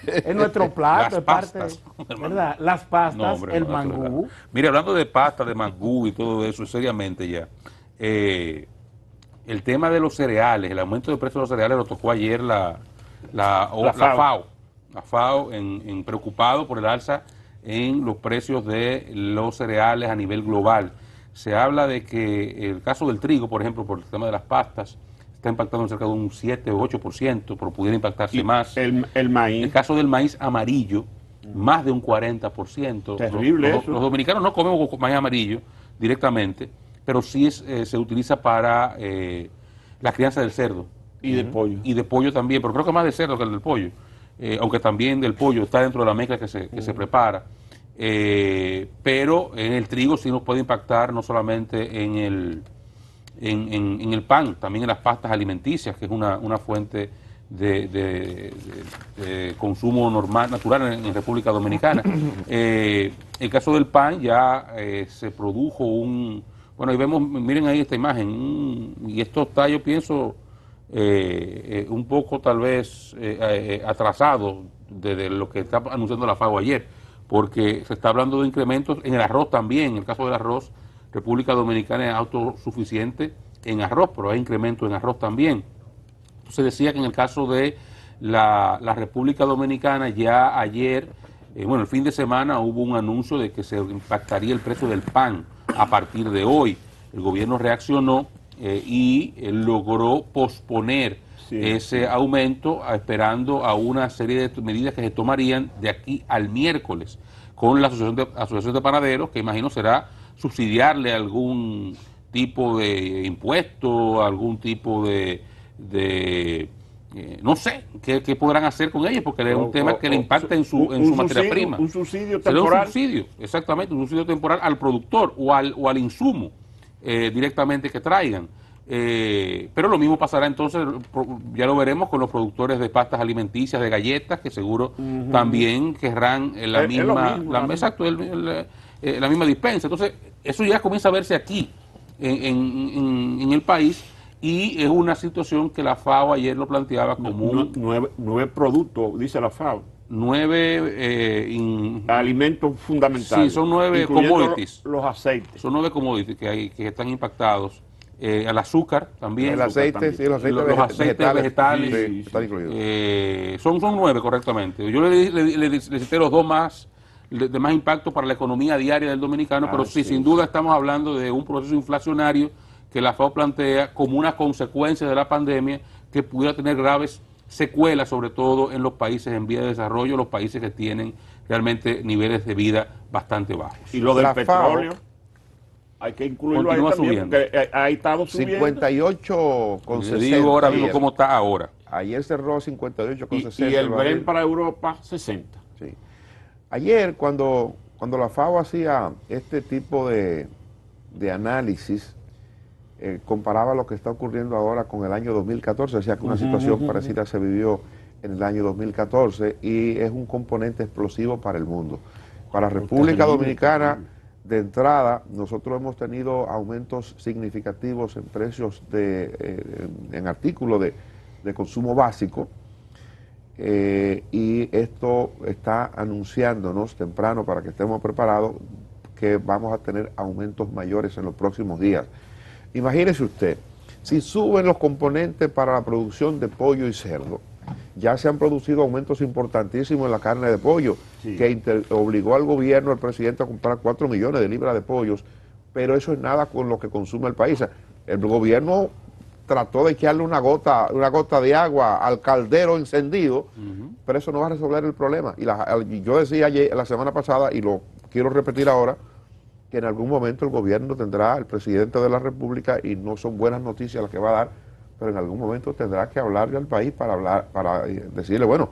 Es nuestro plato, Las es parte, pastas, ¿verdad? Las No, pastas, hombre, el no, eso es verdad. mangú. Mira, hablando de pasta, de mangú y todo eso, seriamente ya, eh, el tema de los cereales, el aumento de precios de los cereales lo tocó ayer La la FAO. FAO. La FAO preocupado por el alza en los precios de los cereales a nivel global. Se habla de que el caso del trigo, por ejemplo, por el tema de las pastas, está impactando en cerca de un 7 o 8%, pero pudiera impactarse Y más. el El maíz, caso del maíz amarillo, más de un 40%. terrible eso. Los dominicanos no comemos maíz amarillo directamente, pero sí se utiliza para la crianza del cerdo Y de pollo. y de pollo también, pero creo que más de cerdo que el del pollo, aunque también del pollo está dentro de la mezcla que se prepara. Pero en el trigo sí nos puede impactar no solamente en el pan, también en las pastas alimenticias, que es una fuente de consumo normal, natural en República Dominicana. El caso del pan ya se produjo bueno, ahí vemos, miren ahí esta imagen, y esto está, yo pienso, un poco tal vez atrasado de lo que está anunciando la FAO ayer, porque se está hablando de incrementos en el arroz también, en el caso del arroz, República Dominicana es autosuficiente en arroz, pero hay incremento en arroz también. Entonces decía que en el caso de la República Dominicana ya ayer, bueno, el fin de semana hubo un anuncio de que se impactaría el precio del pan a partir de hoy. El gobierno reaccionó logró posponer ese aumento esperando a una serie de medidas que se tomarían de aquí al miércoles con la Asociación de Panaderos, que imagino será subsidiarle algún tipo de impuesto, algún tipo no sé, qué podrán hacer con ellos, porque es un tema que le impacta en su materia prima. Un subsidio Será un temporal. subsidio, exactamente, un subsidio temporal al productor o al insumo directamente que traigan. Pero lo mismo pasará entonces, ya lo veremos con los productores de pastas alimenticias, de galletas, que seguro también querrán la misma, exacto, la misma dispensa. Entonces, eso ya comienza a verse aquí, en el país, y es una situación que la FAO ayer lo planteaba como Nueve productos, dice la FAO. 9 alimentos fundamentales. Sí, son 9 commodities. Los aceites. Son 9 commodities que están impactados. El azúcar también. El aceite, sí, los aceites vegetales. Sí, están incluidos. Son 9 correctamente. Yo le cité los dos más de más impacto para la economía diaria del dominicano, pero sí, sin duda estamos hablando de un proceso inflacionario que la FAO plantea como una consecuencia de la pandemia que pudiera tener graves secuelas, sobre todo en los países en vía de desarrollo, los países que tienen realmente niveles de vida bastante bajos. Y lo del petróleo, hay que incluirlo ahí también, subiendo. Porque ha estado subiendo. 58,60. Le digo ahora mismo cómo está ahora. Ayer cerró 58,60. Y el Brent para Europa, 60. Sí. Ayer, cuando la FAO hacía este tipo de análisis, comparaba lo que está ocurriendo ahora con el año 2014, decía que una situación parecida se vivió en el año 2014 y es un componente explosivo para el mundo. Para República Dominicana, de entrada, nosotros hemos tenido aumentos significativos en precios en artículos de consumo básico, y esto está anunciándonos temprano para que estemos preparados que vamos a tener aumentos mayores en los próximos días. Imagínese usted, si suben los componentes para la producción de pollo y cerdo, ya se han producido aumentos importantísimos en la carne de pollo, que obligó al gobierno, al presidente, a comprar 4 millones de libras de pollos, pero eso es nada con lo que consume el país. El gobierno trató de echarle una gota de agua al caldero encendido, pero eso no va a resolver el problema. Y yo decía ayer, la semana pasada, y lo quiero repetir ahora, que en algún momento el gobierno tendrá, el presidente de la República, y no son buenas noticias las que va a dar, pero en algún momento tendrá que hablarle al país para decirle, bueno,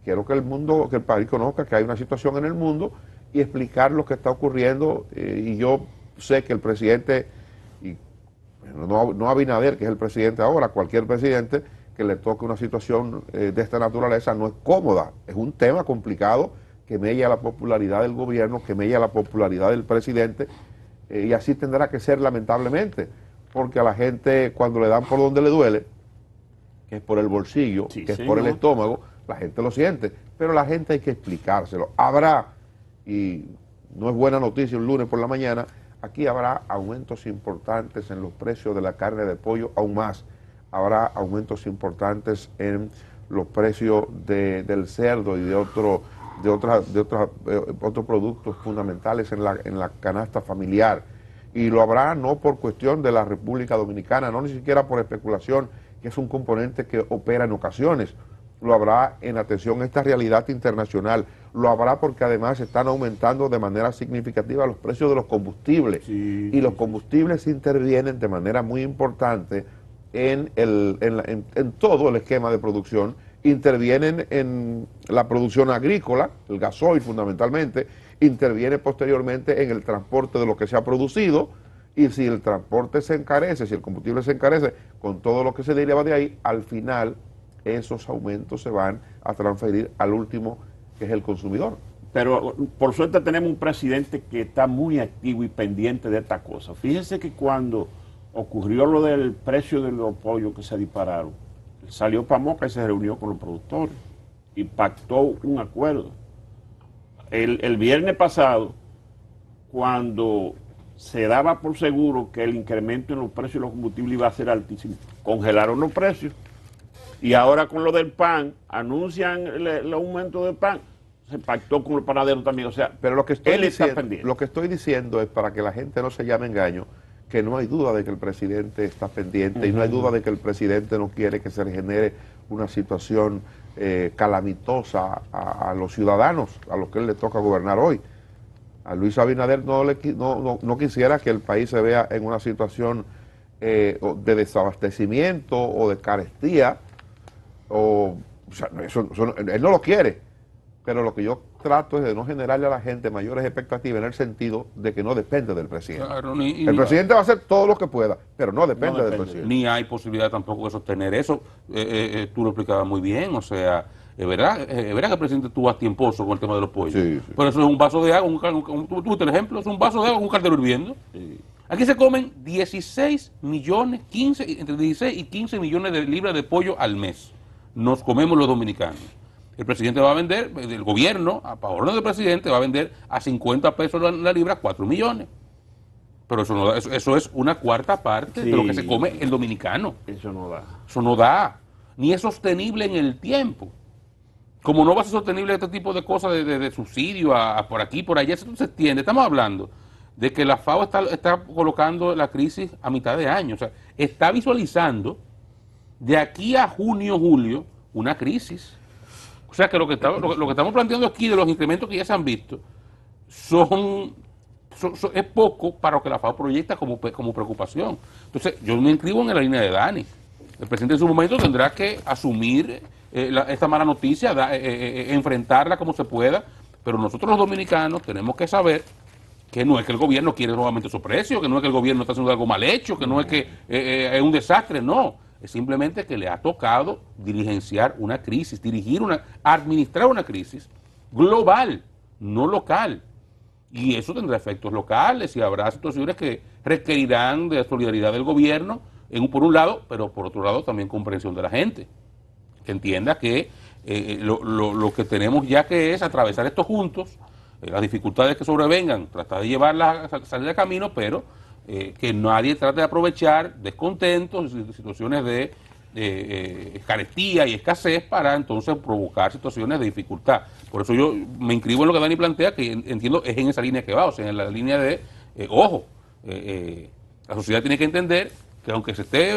quiero que el país conozca que hay una situación en el mundo y explicar lo que está ocurriendo. Y yo sé que el presidente, y no Abinader, que es el presidente ahora, cualquier presidente que le toque una situación de esta naturaleza no es cómoda, es un tema complicado que mella la popularidad del gobierno, que mella la popularidad del presidente, y así tendrá que ser lamentablemente, porque a la gente cuando le dan por donde le duele, que es por el bolsillo, que es por el estómago, la gente lo siente, pero la gente hay que explicárselo. Habrá, y no es buena noticia un lunes por la mañana, aquí habrá aumentos importantes en los precios de la carne de pollo, aún más. Habrá aumentos importantes en los precios del cerdo y de otros productos fundamentales en la canasta familiar. Y lo habrá no por cuestión de la República Dominicana, no ni siquiera por especulación, que es un componente que opera en ocasiones. Lo habrá en atención a esta realidad internacional. Lo habrá porque además están aumentando de manera significativa los precios de los combustibles. Sí, y los combustibles intervienen de manera muy importante en todo el esquema de producción. Intervienen en la producción agrícola, el gasoil fundamentalmente, interviene posteriormente en el transporte de lo que se ha producido, y si el transporte se encarece, si el combustible se encarece, con todo lo que se deriva de ahí, al final esos aumentos se van a transferir al último, que es el consumidor. Pero por suerte tenemos un presidente que está muy activo y pendiente de esta cosa. Fíjense que cuando ocurrió lo del precio de los pollos que se dispararon, salió para Moca y se reunió con los productores y pactó un acuerdo. El viernes pasado, cuando se daba por seguro que el incremento en los precios de los combustibles iba a ser altísimo, congelaron los precios. Y ahora con lo del pan, anuncian el aumento del pan, se pactó con los panaderos también. O sea, pero lo que lo que estoy diciendo es, para que la gente no se llame engaño, que no hay duda de que el presidente está pendiente y no hay duda de que el presidente no quiere que se le genere una situación calamitosa a los ciudadanos a los que él le toca gobernar hoy. A Luis Abinader no quisiera que el país se vea en una situación de desabastecimiento o de carestía, o sea, él no lo quiere, pero lo que yo trato es de no generarle a la gente mayores expectativas, en el sentido de que no depende del presidente. Claro, el presidente va a hacer todo lo que pueda, pero no depende del presidente. Ni hay posibilidad tampoco de sostener eso. Tú lo explicabas muy bien, o sea, es verdad que el presidente estuvo a tiemposo con el tema de los pollos. Sí, sí. Pero eso es un vaso de agua, tú el ejemplo, es un vaso de agua con un caldero hirviendo. Sí. Aquí se comen 16 millones, entre 16 y 15 millones de libras de pollo al mes. Nos comemos los dominicanos. El presidente va a vender, el gobierno, a orden del presidente, va a vender a 50 pesos la libra 4 millones. Pero eso es una cuarta parte de lo que se come el dominicano. Eso no da. Eso no da. Ni es sostenible en el tiempo. Como no va a ser sostenible este tipo de cosas de subsidio por aquí, por allá, eso no se extiende. Estamos hablando de que la FAO está colocando la crisis a mitad de año. O sea, está visualizando de aquí a junio, julio, una crisis. O sea que lo que estamos planteando aquí de los incrementos que ya se han visto es poco para lo que la FAO proyecta como preocupación. Entonces, yo me inscribo en la línea de Dani. El presidente en su momento tendrá que asumir esta mala noticia, enfrentarla como se pueda, pero nosotros los dominicanos tenemos que saber que no es que el gobierno quiere nuevamente su precio, que no es que el gobierno está haciendo algo mal hecho, que no es que es un desastre, no. Es simplemente que le ha tocado dirigenciar una crisis, administrar una crisis global, no local. Y eso tendrá efectos locales y habrá situaciones que requerirán de solidaridad del gobierno, por un lado, pero por otro lado también comprensión de la gente. Que entienda que lo que tenemos ya que es atravesar esto juntos, las dificultades que sobrevengan, tratar de llevarlas a salir de camino, pero que nadie trate de aprovechar descontentos, situaciones de carestía y escasez para entonces provocar situaciones de dificultad. Por eso yo me inscribo en lo que Dani plantea, que entiendo es en esa línea que va, o sea, en la línea de, la sociedad tiene que entender que aunque se esté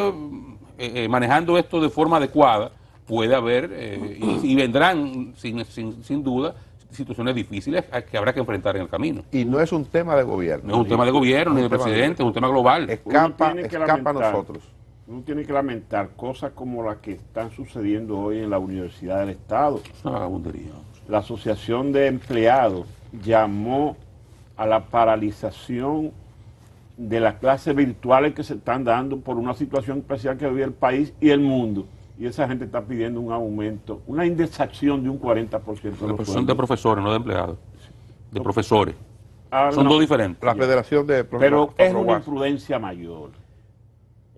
manejando esto de forma adecuada, puede haber y vendrán sin duda situaciones difíciles que habrá que enfrentar en el camino. Y no es un tema de gobierno. No es un tema de gobierno ni de presidente, es un tema global. Escapa a nosotros. Uno tiene que lamentar cosas como las que están sucediendo hoy en la Universidad del Estado. Es una vagabundería. La Asociación de Empleados llamó a la paralización de las clases virtuales que se están dando por una situación especial que vive el país y el mundo. Y esa gente está pidiendo un aumento, una indexación de un 40%. Son de profesores, no de empleados. De profesores. Son dos diferentes. La Federación de Profesores. Pero es una imprudencia mayor.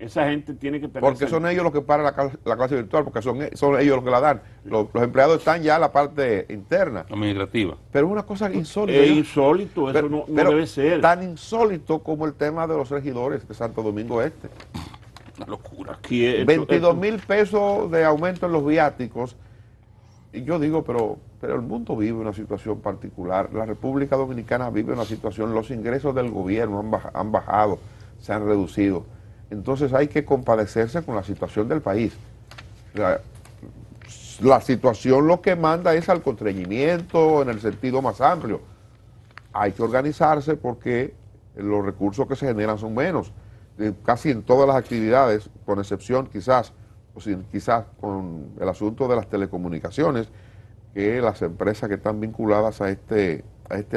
esa gente tiene que tener... Porque son ellos los que paran la clase virtual, porque son ellos los que la dan. Los empleados están ya en la parte interna. Administrativa. Pero es una cosa insólita. Es insólito, eso no debe ser. Tan insólito como el tema de los regidores de Santo Domingo Este. Una locura. Aquí 22,000 pesos de aumento en los viáticos. Y yo digo, pero el mundo vive una situación particular. La República Dominicana vive una situación, los ingresos del gobierno han bajado, se han reducido. Entonces hay que compadecerse con la situación del país. La situación lo que manda es al constreñimiento en el sentido más amplio. Hay que organizarse porque los recursos que se generan son menos. Casi en todas las actividades, con excepción quizás con el asunto de las telecomunicaciones, que las empresas que están vinculadas a este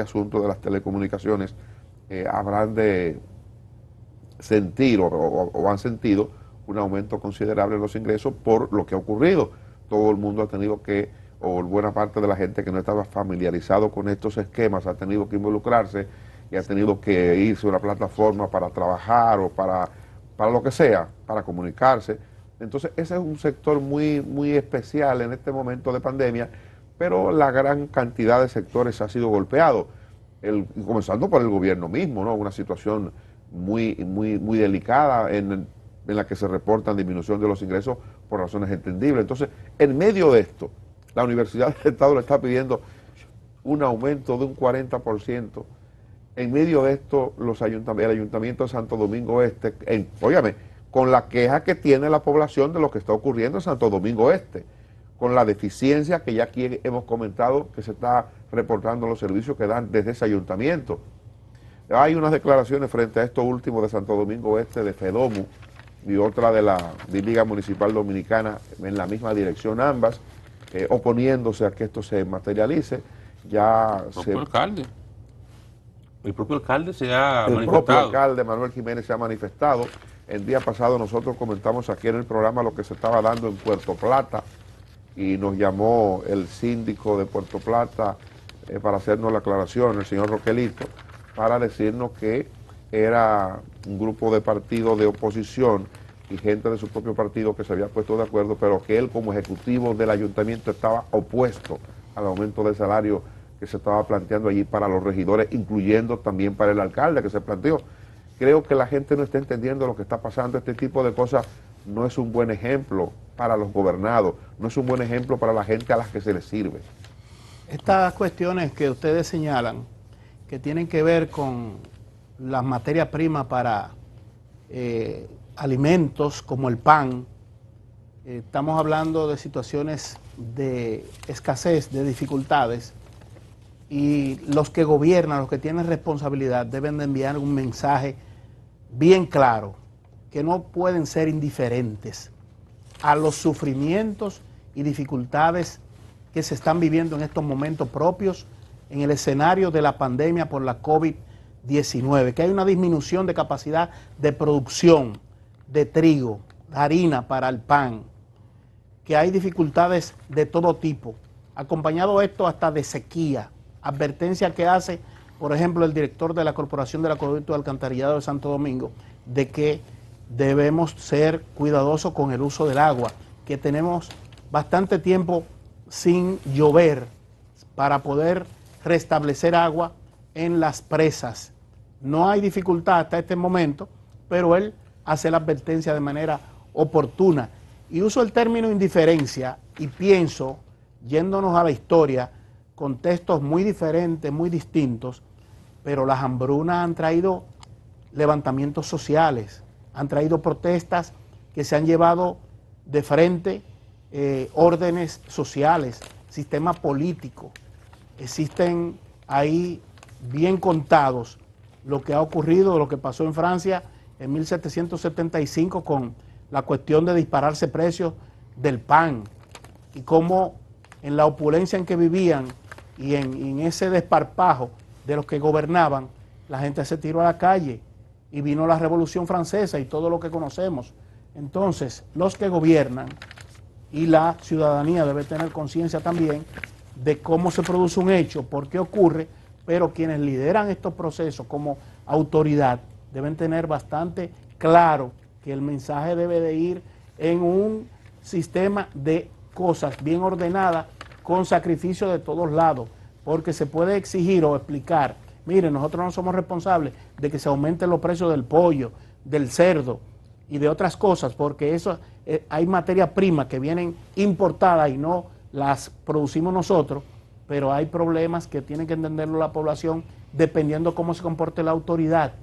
asunto de las telecomunicaciones habrán de sentir o han sentido un aumento considerable en los ingresos por lo que ha ocurrido. Todo el mundo ha tenido que, o buena parte de la gente que no estaba familiarizado con estos esquemas, ha tenido que involucrarse y ha tenido que irse a una plataforma para trabajar o para lo que sea, para comunicarse. Entonces ese es un sector muy, muy especial en este momento de pandemia, pero la gran cantidad de sectores ha sido golpeado, comenzando por el gobierno mismo, ¿no? Una situación muy, muy, muy delicada en la que se reportan disminución de los ingresos por razones entendibles. Entonces, en medio de esto, la Universidad del Estado le está pidiendo un aumento de un 40%. En medio de esto, el Ayuntamiento de Santo Domingo Este, óigame, con la queja que tiene la población de lo que está ocurriendo en Santo Domingo Este, con la deficiencia que ya aquí hemos comentado que se está reportando los servicios que dan desde ese ayuntamiento. Hay unas declaraciones frente a esto último de Santo Domingo Este, de FEDOMU, y otra de la Liga Municipal Dominicana, en la misma dirección ambas, oponiéndose a que esto se materialice. El propio alcalde se ha manifestado. El propio alcalde Manuel Jiménez se ha manifestado. El día pasado nosotros comentamos aquí en el programa lo que se estaba dando en Puerto Plata y nos llamó el síndico de Puerto Plata para hacernos la aclaración, el señor Roquelito, para decirnos que era un grupo de partidos de oposición y gente de su propio partido que se había puesto de acuerdo, pero que él como ejecutivo del ayuntamiento estaba opuesto al aumento del salario que se estaba planteando allí para los regidores, incluyendo también para el alcalde que se planteó. Creo que la gente no está entendiendo lo que está pasando. Este tipo de cosas no es un buen ejemplo para los gobernados, no es un buen ejemplo para la gente a la que se les sirve. Estas cuestiones que ustedes señalan, que tienen que ver con las materias primas para alimentos como el pan, estamos hablando de situaciones de escasez, de dificultades, y los que gobiernan, los que tienen responsabilidad, deben de enviar un mensaje bien claro, que no pueden ser indiferentes a los sufrimientos y dificultades que se están viviendo en estos momentos propios en el escenario de la pandemia por la COVID-19, que hay una disminución de capacidad de producción de trigo, de harina para el pan, que hay dificultades de todo tipo, acompañado esto hasta de sequía, advertencia que hace, por ejemplo, el director de la Corporación del Acueducto de Alcantarillado de Santo Domingo, de que debemos ser cuidadosos con el uso del agua, que tenemos bastante tiempo sin llover para poder restablecer agua en las presas. No hay dificultad hasta este momento, pero él hace la advertencia de manera oportuna. Y uso el término indiferencia y pienso, yéndonos a la historia, contextos muy diferentes, muy distintos, pero las hambrunas han traído levantamientos sociales, han traído protestas que se han llevado de frente órdenes sociales, sistema político. Existen ahí bien contados lo que ha ocurrido, lo que pasó en Francia en 1775 con la cuestión de dispararse precios del pan y cómo en la opulencia en que vivían y en ese desparpajo de los que gobernaban, la gente se tiró a la calle y vino la Revolución Francesa y todo lo que conocemos. Entonces, los que gobiernan y la ciudadanía debe tener conciencia también de cómo se produce un hecho, por qué ocurre, pero quienes lideran estos procesos como autoridad deben tener bastante claro que el mensaje debe de ir en un sistema de cosas bien ordenadas, con sacrificio de todos lados, porque se puede exigir o explicar, mire, nosotros no somos responsables de que se aumenten los precios del pollo, del cerdo y de otras cosas, porque eso hay materia prima que vienen importadas y no las producimos nosotros, pero hay problemas que tiene que entenderlo la población dependiendo cómo se comporte la autoridad.